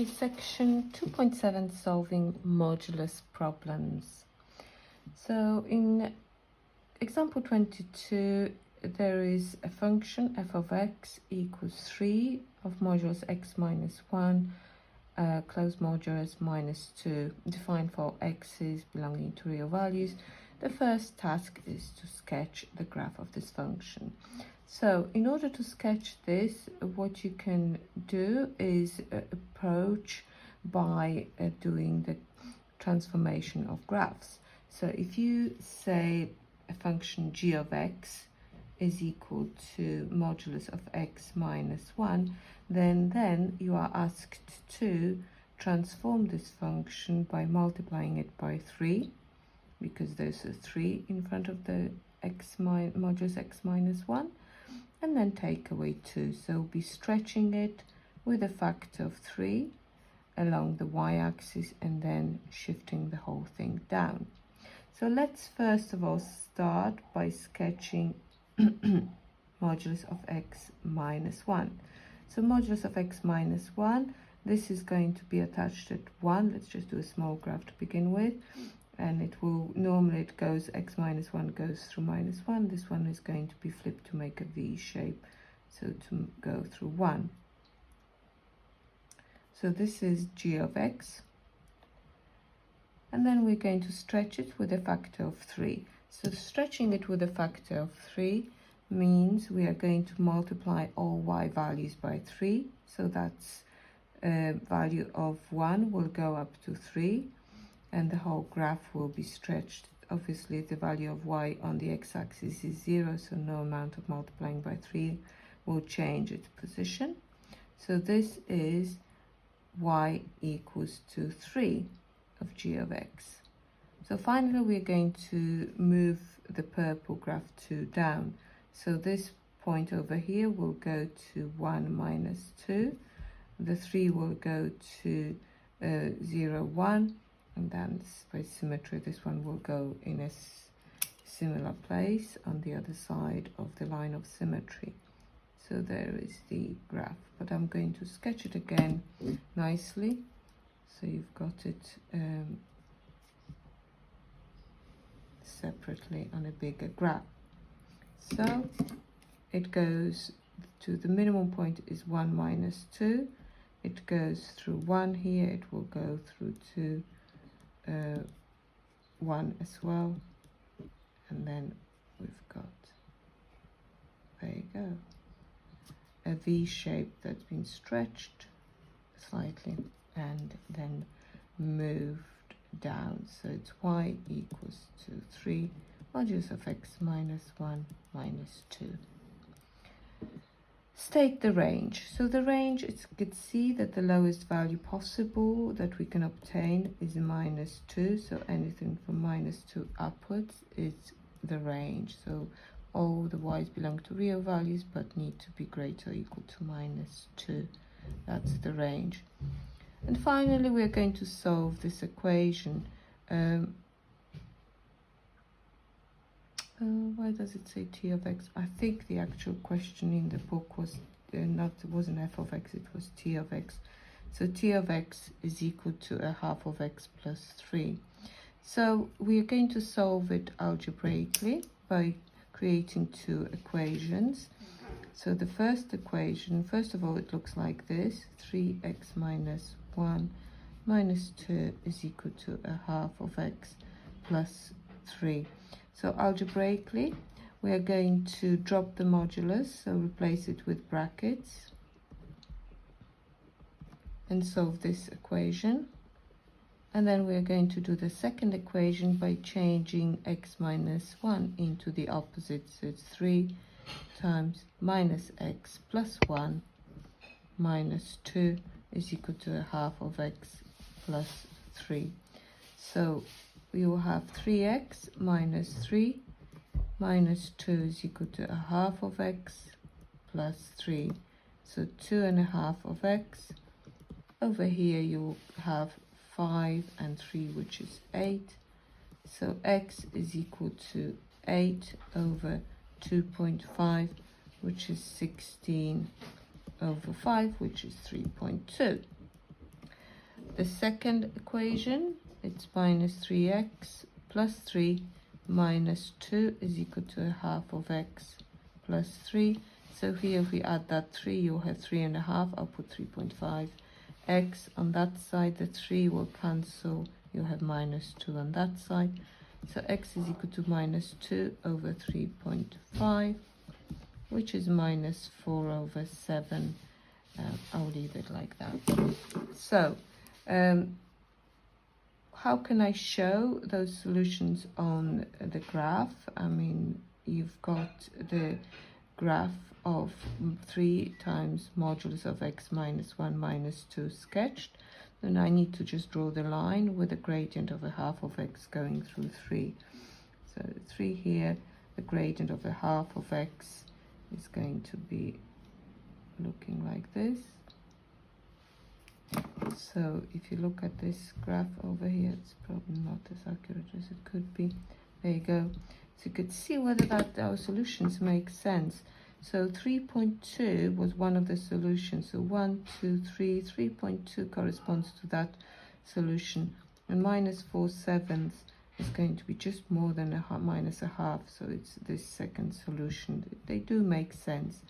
Section 2.7, solving modulus problems. So in example 22, there is a function f of x equals 3 of modulus x minus 1, close modulus minus 2, defined for x's belonging to real values. The first task is to sketch the graph of this function. So in order to sketch this, what you can do is approach by doing the transformation of graphs. So if you say a function g of x is equal to modulus of x minus 1, then you are asked to transform this function by multiplying it by 3, because there's a 3 in front of the modulus x minus 1, and then take away 2. So we'll be stretching it with a factor of 3 along the y-axis and then shifting the whole thing down. So let's first of all start by sketching modulus of x minus 1. So modulus of x minus 1, this is going to be attached at 1. Let's just do a small graph to begin with. And it will, normally it goes, x minus 1 goes through minus 1. This one is going to be flipped to make a V shape, so to go through 1. So this is g of x. And then we're going to stretch it with a factor of 3. So stretching it with a factor of 3 means we are going to multiply all y values by 3. So that's value of 1 will go up to 3. And the whole graph will be stretched. Obviously, the value of y on the x-axis is 0, so no amount of multiplying by 3 will change its position. So this is y equals to 3 of g of x. So finally, we're going to move the purple graph 2 down. So this point over here will go to 1 minus 2. The 3 will go to 0, 1. And then by symmetry, this one will go in a similar place on the other side of the line of symmetry. So there is the graph, but I'm going to sketch it again nicely. So you've got it separately on a bigger graph. So it goes to the minimum point is 1 minus 2. It goes through 1 here. It will go through 2. 1 as well, and then we've got, there you go, a V shape that's been stretched slightly and then moved down. So it's y equals to 3 modulus of x minus 1 minus 2. State the range. So the range, you could see that the lowest value possible that we can obtain is minus 2. So anything from minus 2 upwards is the range. So all the y's belong to real values but need to be greater or equal to minus 2. That's the range. And finally, we're going to solve this equation. Why does it say t of x? I think the actual question in the book was wasn't f of x, it was t of x. So t of x is equal to a half of x plus 3. So we are going to solve it algebraically by creating two equations. So the first equation, first of all, it looks like this: 3x minus 1 minus 2 is equal to a half of x plus 3. So algebraically, we are going to drop the modulus, so replace it with brackets, and solve this equation. And then we are going to do the second equation by changing x minus 1 into the opposite. So it's 3 times minus x plus 1 minus 2 is equal to a half of x plus 3. So we will have 3x minus 3 minus 2 is equal to a half of x plus 3. So 2.5 of x. Over here you will have 5 and 3, which is 8. So x is equal to 8 over 2.5, which is 16 over 5, which is 3.2. the second equation, it's minus 3x plus 3 minus 2 is equal to a half of x plus 3. So here if we add that 3, you'll have 3.5. I'll put 3.5. X on that side, the 3 will cancel. You'll have minus 2 on that side. So x is equal to minus 2 over 3.5, which is minus 4 over 7. I'll leave it like that. So how can I show those solutions on the graph? I mean, you've got the graph of 3 times modulus of x minus 1 minus 2 sketched. Then I need to just draw the line with a gradient of a half of x going through 3. So 3 here, the gradient of a half of x is going to be looking like this. So if you look at this graph over here, it's probably not as accurate as it could be. There you go. So you could see whether our solutions make sense. So 3.2 was one of the solutions. So 1, 2, 3, 3.2 corresponds to that solution. And minus 4/7 is going to be just more than minus a half. So it's this second solution. They do make sense.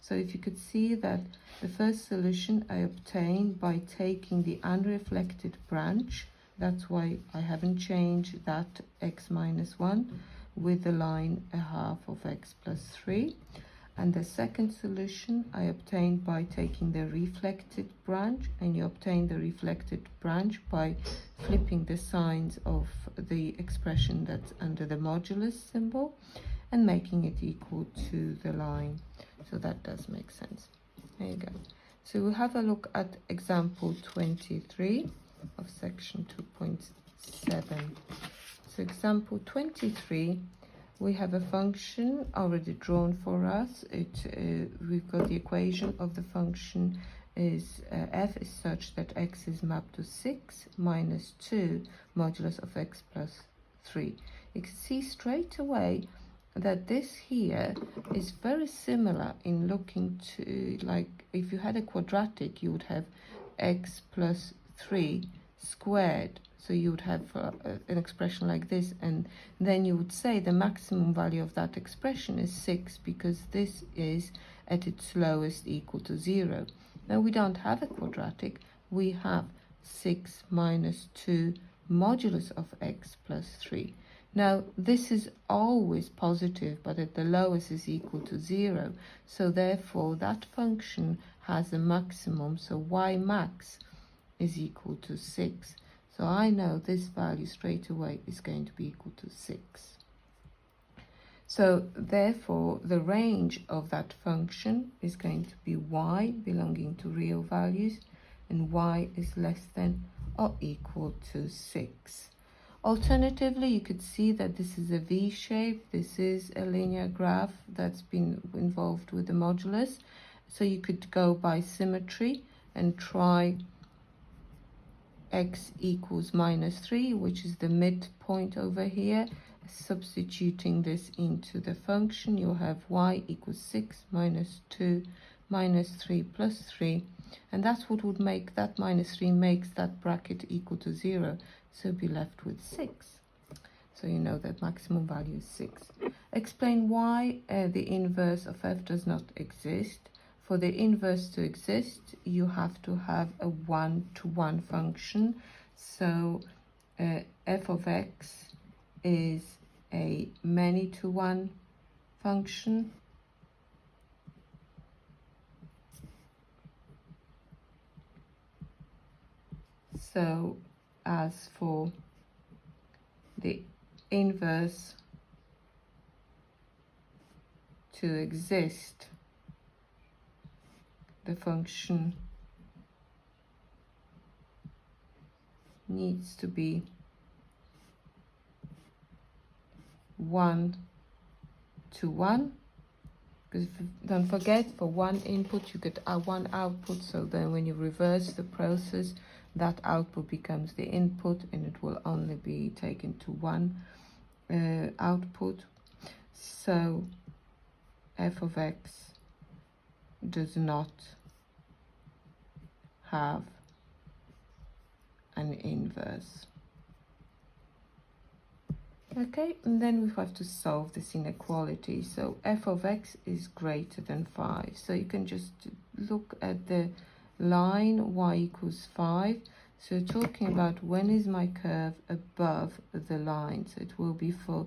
So if you could see that the first solution I obtained by taking the unreflected branch, that's why I haven't changed that x minus 1 with the line a half of x plus 3. And the second solution I obtained by taking the reflected branch, and you obtain the reflected branch by flipping the signs of the expression that's under the modulus symbol and making it equal to the line. So that does make sense. There you go. So we'll have a look at example 23 of section 2.7. So example 23, we have a function already drawn for us. We've got the equation of the function is f is such that x is mapped to 6 minus 2 modulus of x plus 3. You can see straight away that this here is very similar in looking to, like, if you had a quadratic, you would have x plus 3 squared. So you would have an expression like this, and then you would say the maximum value of that expression is 6 because this is at its lowest equal to 0. Now we don't have a quadratic, we have 6 minus 2 modulus of x plus 3. Now this is always positive, but at the lowest is equal to 0. So therefore that function has a maximum, so y max is equal to 6. So I know this value straight away is going to be equal to 6. So therefore the range of that function is going to be y belonging to real values, and y is less than or equal to 6. Alternatively, you could see that this is a V shape. This is a linear graph that's been involved with the modulus. So you could go by symmetry and try x equals minus 3, which is the midpoint over here. Substituting this into the function, you'll have y equals 6 minus 2 minus 3 plus 3. And that's what would make that minus 3 makes that bracket equal to 0. So be left with 6. So you know that maximum value is 6. Explain why the inverse of f does not exist. For the inverse to exist, you have to have a 1-to-1 function. So f of x is a many-to-one function. So as for the inverse to exist, the function needs to be 1-to-1, because don't forget, for one input you get one output, so then when you reverse the process, that output becomes the input and it will only be taken to one output. So f of x does not have an inverse. Okay, and then we have to solve this inequality. So f of x is greater than 5. So you can just look at the line y equals 5. So talking about when is my curve above the line. So it will be for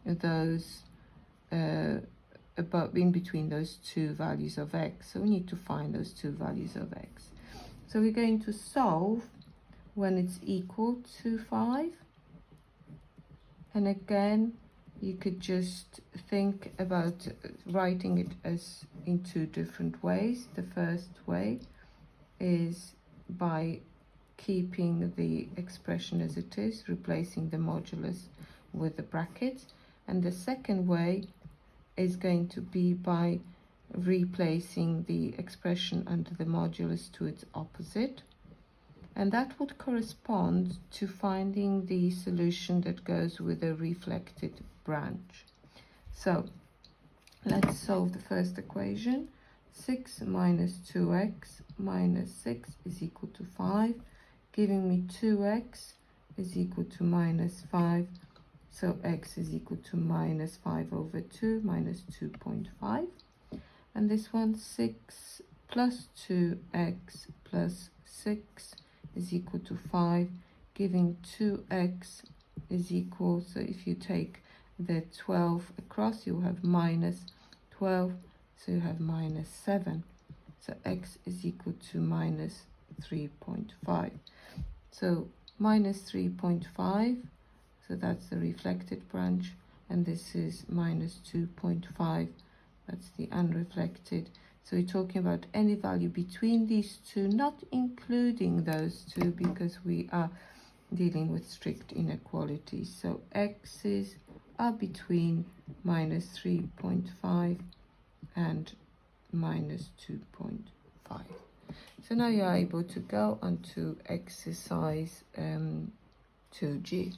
those above, in between those two values of x. So we need to find those two values of x. So we're going to solve when it's equal to 5. And again, you could just think about writing it as in two different ways. The first way is by keeping the expression as it is, replacing the modulus with the brackets. And the second way is going to be by replacing the expression under the modulus to its opposite. And that would correspond to finding the solution that goes with a reflected branch. So let's solve the first equation. 6 minus 2x minus 6 is equal to 5, giving me 2x is equal to minus 5. So x is equal to minus 5 over 2 minus 2.5. And this one, 6 plus 2x plus 6 is equal to 5, giving 2x is equal, so if you take the 12 across, you have minus 12, so you have minus 7. So x is equal to minus 3.5. So minus 3.5, so that's the reflected branch, and this is minus 2.5, that's the unreflected. So we're talking about any value between these two, not including those two, because we are dealing with strict inequalities. So x's are between minus 3.5 and minus 2.5. So now you're able to go on to exercise 2G.